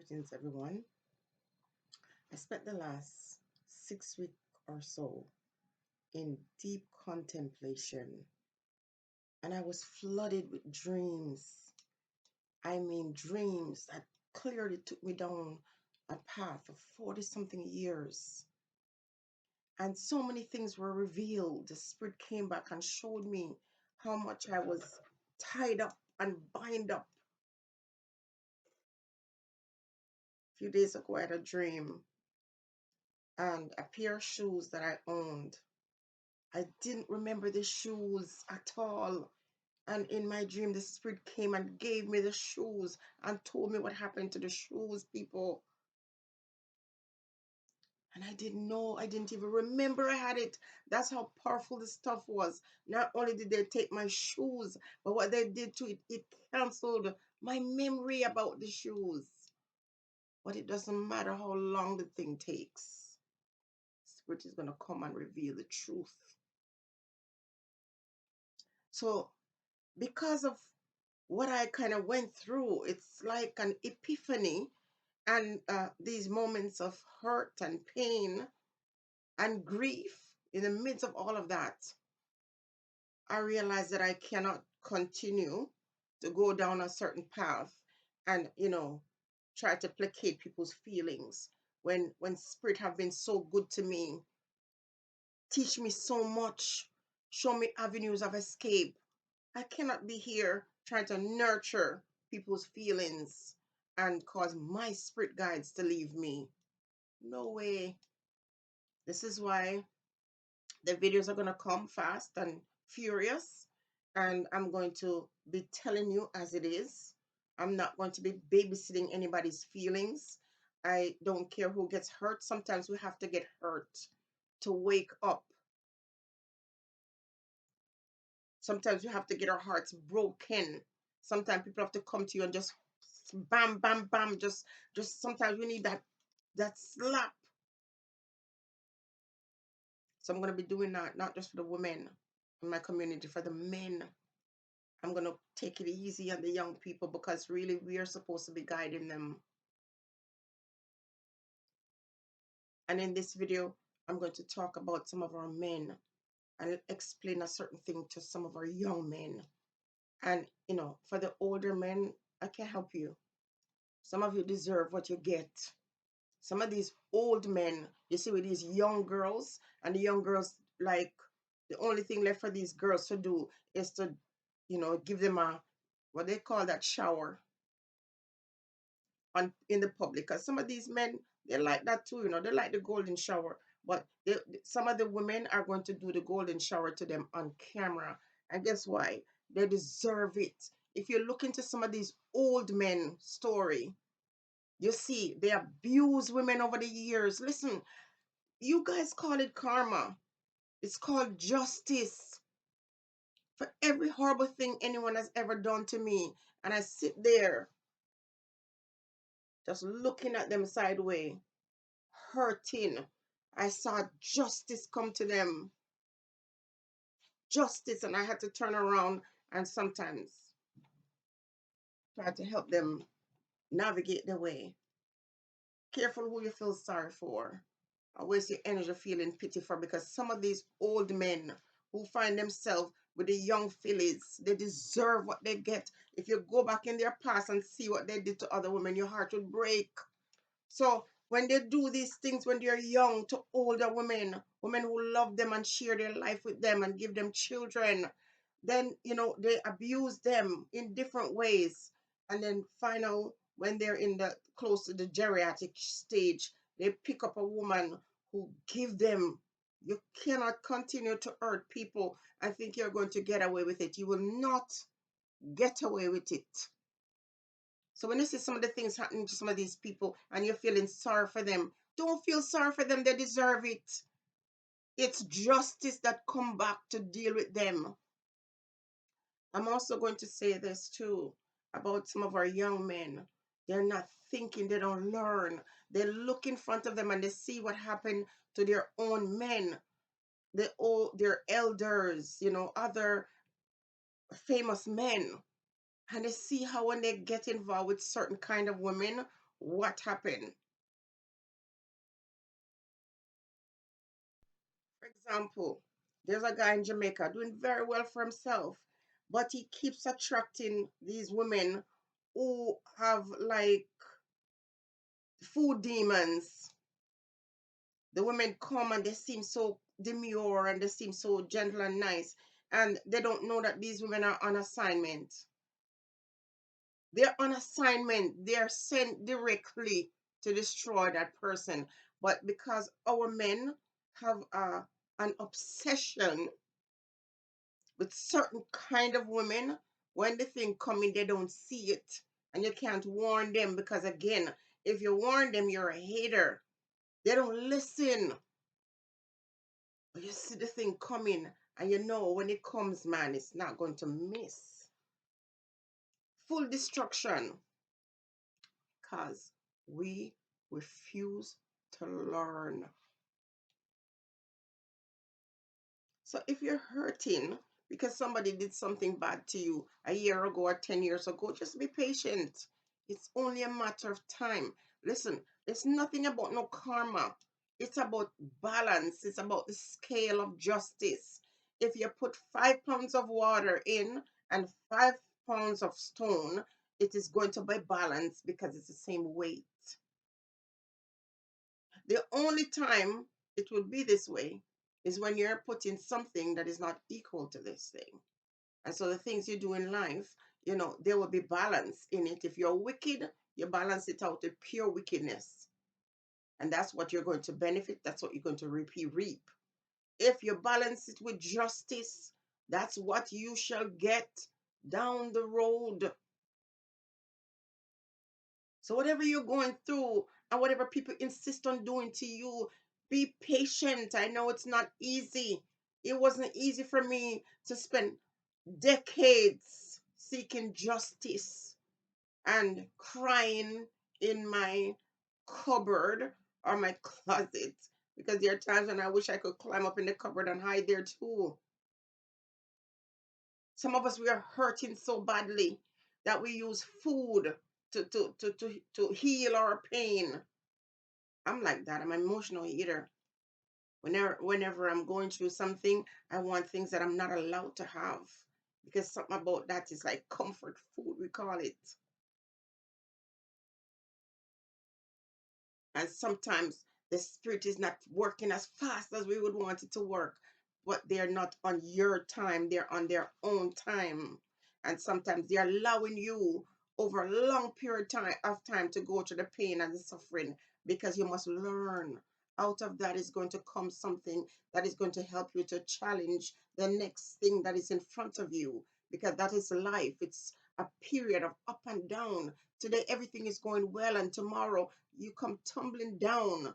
Greetings, everyone. I spent the last 6 weeks or so in deep contemplation, and I was flooded with dreams. I mean, dreams that clearly took me down a path of 40 something years. And so many things were revealed. The Spirit came back and showed me how much I was tied up and bind up. A few days ago, I had a dream and a pair of shoes that I owned. I didn't remember the shoes at all. And in my dream, the Spirit came and gave me the shoes and told me what happened to the shoes, people. And I didn't know, I didn't even remember I had it. That's how powerful this stuff was. Not only did they take my shoes, but what they did to it, it canceled my memory about the shoes. But it doesn't matter how long the thing takes. Spirit is going to come and reveal the truth. So, because of what I kind of went through, it's like an epiphany, and these moments of hurt and pain and grief. In the midst of all of that, I realized that I cannot continue to go down a certain path and try to placate people's feelings when Spirit have been so good to me, teach me so much, show me avenues of escape. I cannot be here trying to nurture people's feelings and cause my spirit guides to leave me. No way. This is why the videos are going to come fast and furious, and I'm going to be telling you as it is. I'm not going to be babysitting anybody's feelings. I don't care who gets hurt. Sometimes we have to get hurt to wake up. Sometimes we have to get our hearts broken. Sometimes people have to come to you and just bam, bam, bam. Just sometimes we need that slap. So I'm gonna be doing that not just for the women in my community, for the men. I'm gonna take it easy on the young people because really we are supposed to be guiding them. And in this video, I'm going to talk about some of our men and explain a certain thing to some of our young men. And for the older men, I can help you. Some of you deserve what you get. Some of these old men, you see, with these young girls, and the young girls, like, the only thing left for these girls to do is to, give them what they call that shower in the public. Because some of these men, they like that too, they like the golden shower. But some of the women are going to do the golden shower to them on camera. And guess why? They deserve it. If you look into some of these old men story, you see, they abuse women over the years. Listen, you guys call it karma. It's called justice for every horrible thing anyone has ever done to me. And I sit there just looking at them sideways, hurting. I saw justice come to them. Justice. And I had to turn around and sometimes try to help them navigate the way. Careful who you feel sorry for. I waste your energy feeling pity for, because some of these old men who find themselves with the young fillies, they deserve what they get. If you go back in their past and see what they did to other women, your heart would break. So when they do these things when they're young to older women, women who love them and share their life with them and give them children, then they abuse them in different ways. And then find out when they're in the close to the geriatric stage, they pick up a woman who give them. You cannot continue to hurt people and think you're going to get away with it. You will not get away with it. So when you see some of the things happening to some of these people and you're feeling sorry for them, don't feel sorry for them. They deserve it. It's justice that come back to deal with them. I'm also going to say this too about some of our young men. They're not thinking, they don't learn. They look in front of them and they see what happened to their own men, their elders, other famous men. And they see how when they get involved with certain kind of women what happened. For example, there's a guy in Jamaica doing very well for himself, but he keeps attracting these women who have like food demons. The women come and they seem so demure and they seem so gentle and nice, and they don't know that these women are on assignment. They're on assignment. They're sent directly to destroy that person. But because our men have an obsession with certain kind of women, when the thing coming, they don't see it. And you can't warn them because, again, if you warn them, you're a hater. They don't listen. But you see the thing coming, and you know when it comes, man, it's not going to miss. Full destruction. Because we refuse to learn. So if you're hurting because somebody did something bad to you a year ago or 10 years ago, just be patient. It's only a matter of time. Listen, it's nothing about no karma. It's about balance. It's about the scale of justice. If you put 5 pounds of water in and 5 pounds of stone, it is going to be balanced because it's the same weight. The only time it would be this way is when you're putting something that is not equal to this thing. And so the things you do in life, there will be balance in it. If you're wicked, you balance it out with pure wickedness. And that's what you're going to benefit. That's what you're going to reap. If you balance it with justice, that's what you shall get down the road. So whatever you're going through and whatever people insist on doing to you, be patient. I know it's not easy. It wasn't easy for me to spend decades seeking justice and crying in my cupboard or my closet, because there are times when I wish I could climb up in the cupboard and hide there too. Some of us, we are hurting so badly that we use food to heal our pain. I'm like that. I'm an emotional eater. Whenever I'm going through something, I want things that I'm not allowed to have, because something about that is like comfort food, we call it. And sometimes the spirit is not working as fast as we would want it to work, but they're not on your time, they're on their own time. And sometimes they're allowing you over a long period of time to go through the pain and the suffering, because you must learn. Out of that is going to come something that is going to help you to challenge the next thing that is in front of you, because that is life. It's a period of up and down. Today everything is going well, and tomorrow you come tumbling down.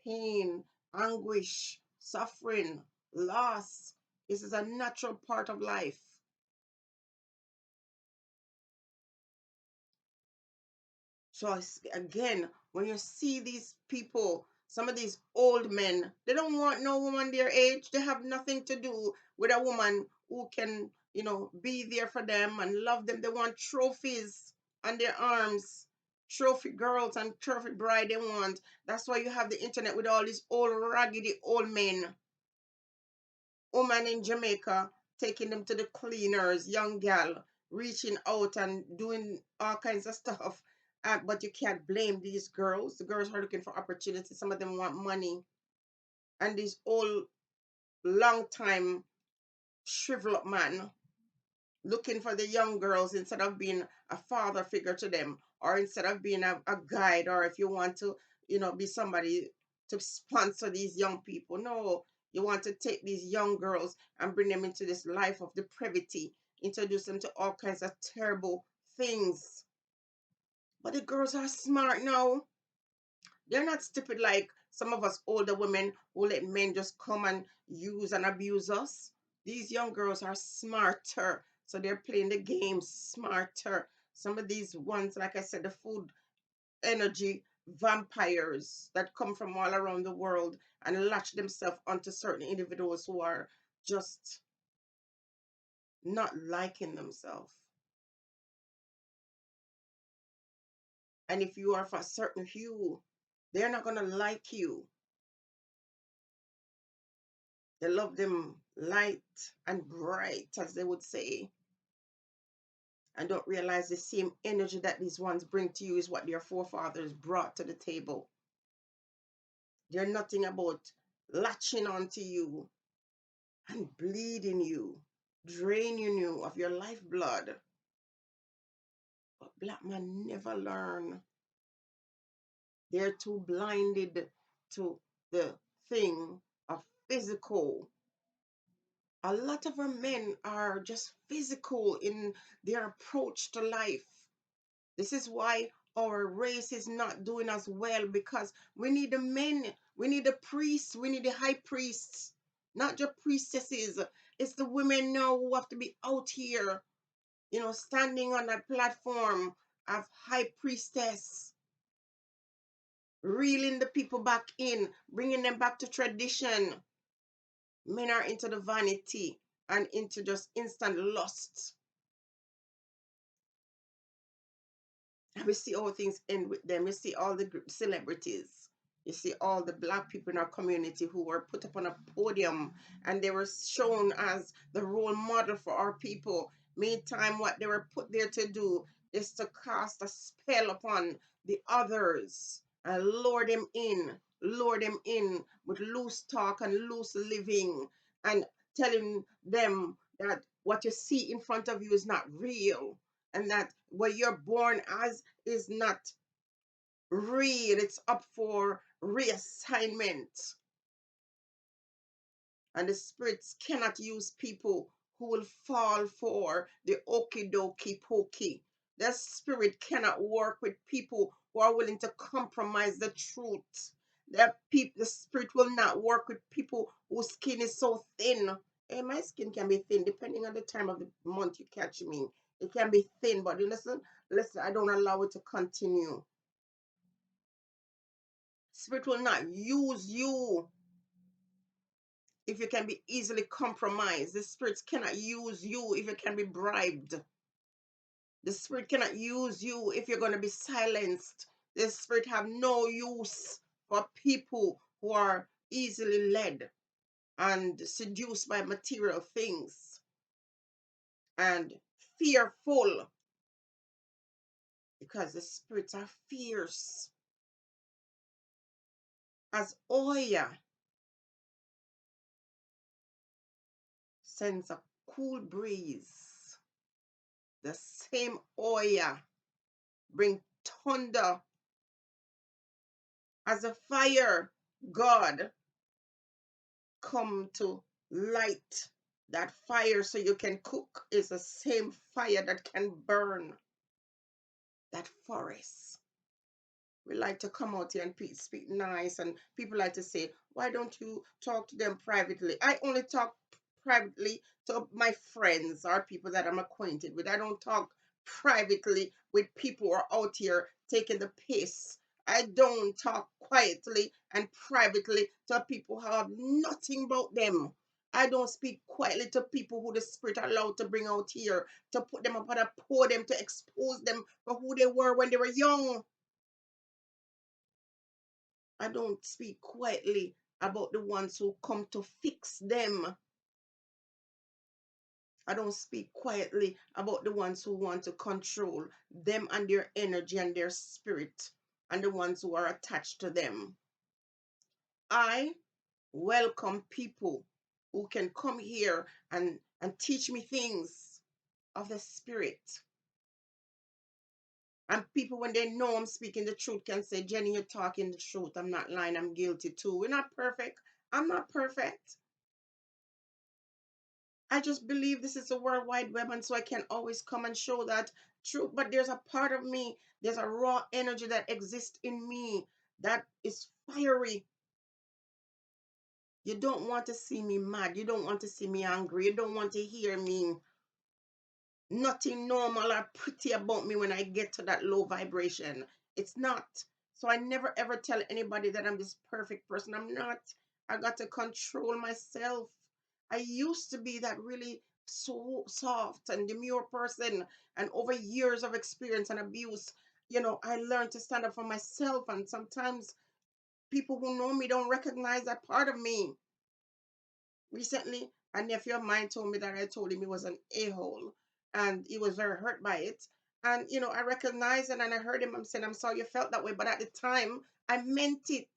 Pain, anguish, suffering, loss. This is a natural part of life. So again, when you see these people, some of these old men, they don't want no woman their age. They have nothing to do with a woman who can, be there for them and love them. They want trophies on their arms, trophy girls and trophy bride they want. That's why you have the internet with all these old raggedy old men. Woman in Jamaica taking them to the cleaners, young gal reaching out and doing all kinds of stuff. But you can't blame these girls. The girls are looking for opportunity. Some of them want money. And this old, long time, shrivel up man looking for the young girls instead of being a father figure to them, or instead of being a guide, or if you want to, be somebody to sponsor these young people. No, you want to take these young girls and bring them into this life of depravity, introduce them to all kinds of terrible things. But the girls are smart now. They're not stupid like some of us older women who let men just come and use and abuse us. These young girls are smarter. So they're playing the game smarter. Some of these ones, like I said, the food energy vampires that come from all around the world and latch themselves onto certain individuals who are just not liking themselves. And if you are of a certain hue, they're not going to like you. They love them light and bright, as they would say, and don't realize the same energy that these ones bring to you is what their forefathers brought to the table. They're nothing about latching onto you and bleeding you, draining you of your lifeblood. But black men never learn. They're too blinded to the thing of physical. A lot of our men are just physical in their approach to life. This is why our race is not doing as well, because we need the men, we need the priests, we need the high priests, not just priestesses. It's the women now who have to be out here, standing on that platform of high priestess, reeling the people back in, bringing them back to tradition. Men are into the vanity and into just instant lust. And we see all things end with them. You see all the celebrities. You see all the black people in our community who were put up on a podium and they were shown as the role model for our people. Meantime, what they were put there to do is to cast a spell upon the others and lure them in with loose talk and loose living, and telling them that what you see in front of you is not real, and that what you're born as is not real. It's up for reassignment. And the spirits cannot use people who will fall for the okie dokie pokey. The spirit cannot work with people who are willing to compromise the truth. The spirit will not work with people whose skin is so thin. Hey, my skin can be thin depending on the time of the month you catch me. It can be thin, but listen, I don't allow it to continue. Spirit will not use you if you can be easily compromised. The spirits cannot use you if you can be bribed. The spirit cannot use you if you're going to be silenced. The spirit have no use for people who are easily led and seduced by material things and fearful, because the spirits are fierce. As Oya sends a cool breeze, the same Oya bring thunder. As a fire God come to light that fire so you can cook, is the same fire that can burn that forest. We like to come out here and speak nice, and people like to say, why don't you talk to them privately? I only talk privately to my friends or people that I'm acquainted with. I don't talk privately with people who are out here taking the piss. I don't talk quietly and privately to people who have nothing about them. I don't speak quietly to people who the spirit allowed to bring out here to put them up on a podium to expose them for who they were when they were young. I don't speak quietly about the ones who come to fix them. I don't speak quietly about the ones who want to control them and their energy and their spirit and the ones who are attached to them. I welcome people who can come here and teach me things of the spirit. And people, when they know I'm speaking the truth, can say, Jenny, you're talking the truth. I'm not lying. I'm guilty too. We're not perfect. I'm not perfect. I just believe this is a world wide web, and so I can always come and show that truth. But there's a part of me, there's a raw energy that exists in me that is fiery. You don't want to see me mad. You don't want to see me angry. You don't want to hear me. Nothing normal or pretty about me when I get to that low vibration. It's not. So I never ever tell anybody that I'm this perfect person. I'm not. I got to control myself. I used to be that really so soft and demure person, and over years of experience and abuse, I learned to stand up for myself. And sometimes people who know me don't recognize that part of me. Recently, a nephew of mine told me that I told him he was an a-hole, and he was very hurt by it. And I recognized it, and I heard him. I'm saying, I'm sorry you felt that way, but at the time I meant it.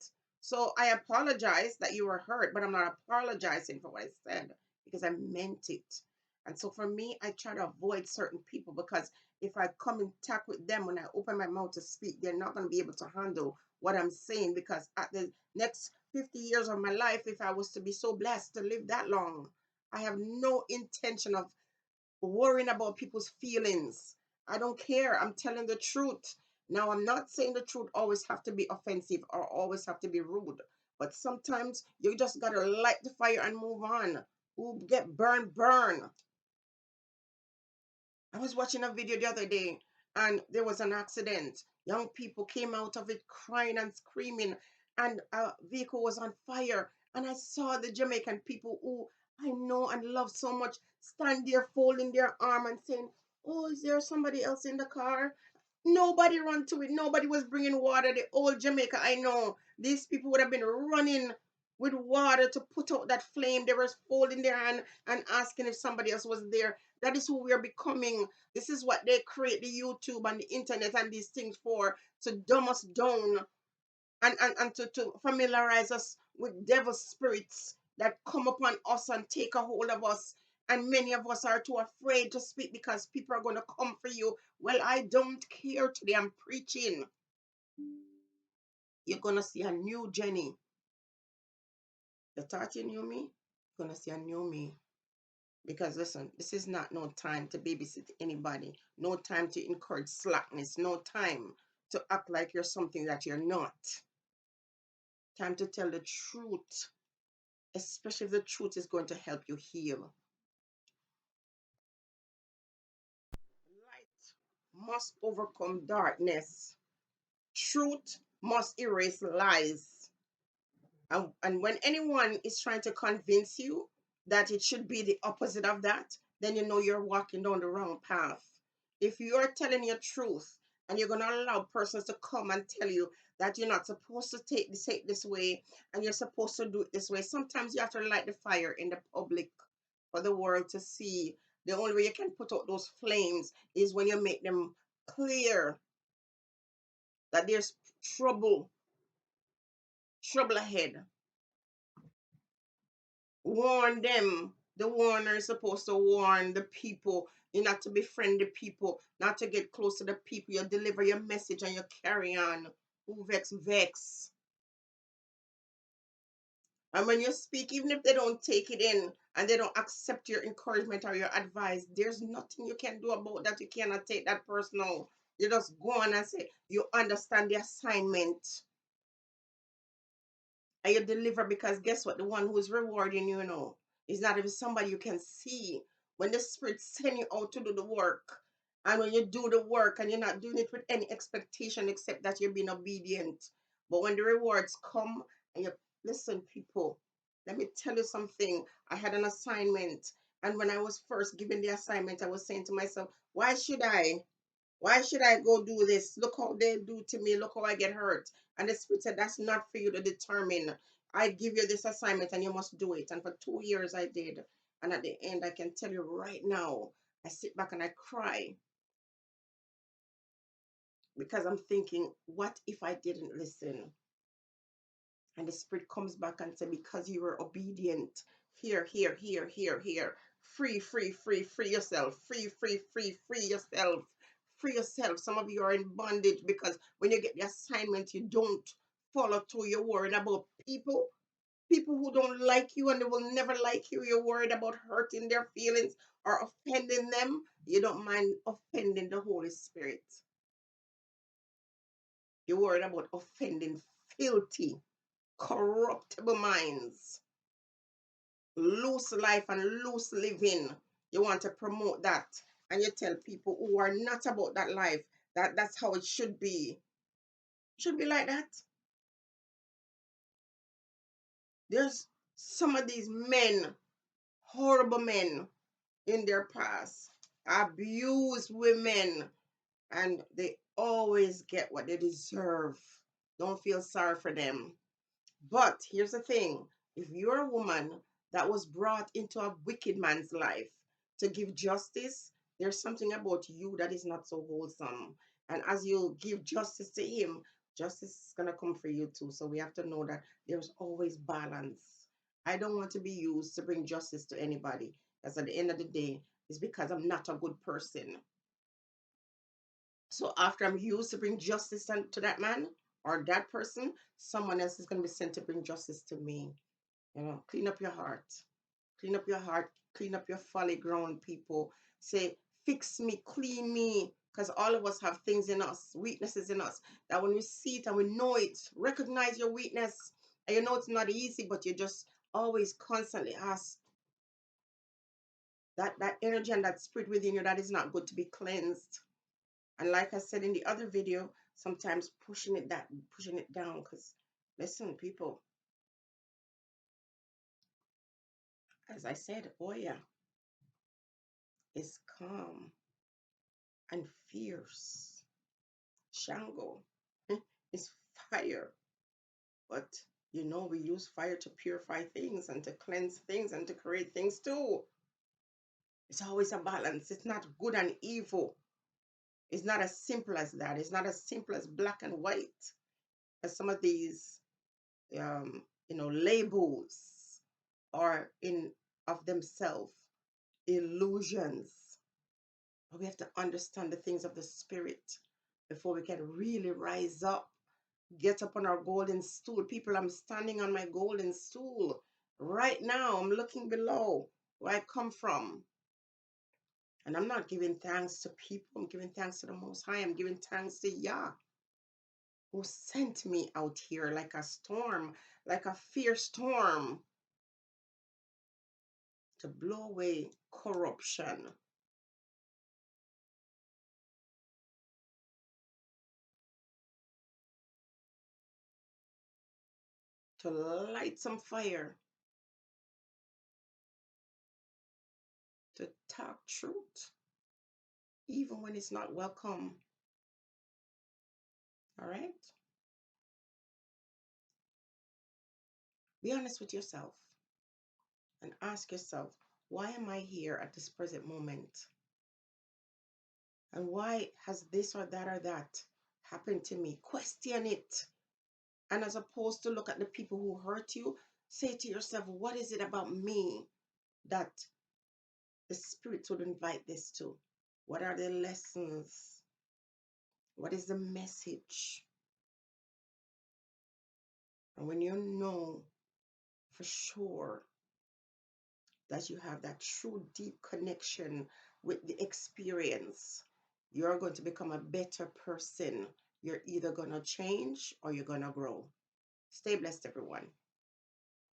So I apologize that you were hurt, but I'm not apologizing for what I said because I meant it. And so for me, I try to avoid certain people because if I come in contact with them when I open my mouth to speak, they're not going to be able to handle what I'm saying, because at the next 50 years of my life, if I was to be so blessed to live that long, I have no intention of worrying about people's feelings. I don't care. I'm telling the truth. Now, I'm not saying the truth always have to be offensive or always have to be rude, but sometimes you just got to light the fire and move on. Who get burned, burn. I was watching a video the other day and there was an accident. Young people came out of it crying and screaming, and a vehicle was on fire. And I saw the Jamaican people who I know and love so much stand there folding their arm and saying, "Oh, is there somebody else in the car?" Nobody run to it. Nobody was bringing water. The old Jamaica I know, these people would have been running with water to put out that flame. They were folding their hand and asking if somebody else was there. That is who we are becoming. This is what they create the YouTube and the internet and these things for, to dumb us down, and to familiarize us with devil spirits that come upon us and take a hold of us. And many of us are too afraid to speak because people are going to come for you. Well, I don't care. Today I'm preaching. You're going to see a new Jenny. You thought you knew me? You're going to see a new me. Because listen, this is not no time to babysit anybody, no time to encourage slackness, no time to act like you're something that you're not. Time to tell the truth, especially if the truth is going to help you heal. Light must overcome darkness. Truth must erase lies. And when anyone is trying to convince you that it should be the opposite of that, then you know you're walking down the wrong path. If you're telling your truth and you're going to allow persons to come and tell you that you're not supposed to take this way and you're supposed to do it this way, sometimes you have to light the fire in the public for the world to see. The only way you can put out those flames is when you make them clear that there's trouble, trouble ahead. Warn them. The warner is supposed to warn the people. You're not to befriend the people, not to get close to the people. You deliver your message and you carry on. Who vex, vex. And when you speak, even if they don't take it in and they don't accept your encouragement or your advice, there's nothing you can do about that. You cannot take that personal. You just go on and say, you understand the assignment and you deliver, because guess what? The one who is rewarding you, is not even somebody you can see. When the spirit send you out to do the work, and when you do the work and you're not doing it with any expectation except that you're being obedient, but when the rewards come and you listen, people, let me tell you something. I had an assignment, and when I was first given the assignment, I was saying to myself, why should I? Why should I go do this? Look how they do to me. Look how I get hurt. And the spirit said, that's not for you to determine. I give you this assignment and you must do it. And for 2 years I did. And at the end, I can tell you right now, I sit back and I cry because I'm thinking, what if I didn't listen? And the spirit comes back and says, because you were obedient, here, here, here, here, here. Free, free, free, free yourself. Free, free, free, free yourself. Free yourself. Some of you are in bondage because when you get the assignment, you don't follow through. You're worried about people who don't like you and they will never like you. You're worried about hurting their feelings or offending them. You don't mind offending the Holy Spirit. You're worried about offending filthy, corruptible minds, loose life and loose living. You want to promote that, and you tell people who are not about that life that that's how it should be. It should be like that. There's some of these men, horrible men in their past, abuse women, and they always get what they deserve. Don't feel sorry for them. But here's the thing, if you're a woman that was brought into a wicked man's life to give justice, there's something about you that is not so wholesome. And as you give justice to him, justice is going to come for you too. So we have to know that there's always balance. I don't want to be used to bring justice to anybody, because at the end of the day, it's because I'm not a good person. So after I'm used to bring justice to that man or that person, someone else is going to be sent to bring justice to me. Clean up your heart. Clean up your heart. Clean up your folly ground, people. Say, fix me, clean me. Because all of us have things in us, weaknesses in us, that when we see it and we know it, recognize your weakness. And you know it's not easy, but you just always constantly ask that energy and that spirit within you that is not good to be cleansed. And like I said in the other video, sometimes pushing it down. Because listen, people, as I said, Oya is calm and fierce. Shango is fire. But we use fire to purify things and to cleanse things and to create things too. It's always a balance. It's not good and evil. It's not as simple as that. It's not as simple as black and white as some of these labels are in of themselves illusions. But we have to understand the things of the spirit before we can really rise up, get up on our golden stool. People, I'm standing on my golden stool right now. I'm looking below where I come from. And I'm not giving thanks to people. I'm giving thanks to the Most High. I'm giving thanks to Yah, who sent me out here like a storm, like a fierce storm, to blow away corruption, to light some fire, to talk truth, even when it's not welcome. All right? Be honest with yourself and ask yourself, why am I here at this present moment? And why has this or that happened to me? Question it. And as opposed to look at the people who hurt you, say to yourself, what is it about me that the spirit would invite this to? What are the lessons? What is the message? And when you know for sure that you have that true deep connection with the experience, you're going to become a better person. You're either going to change or you're going to grow. Stay blessed, everyone.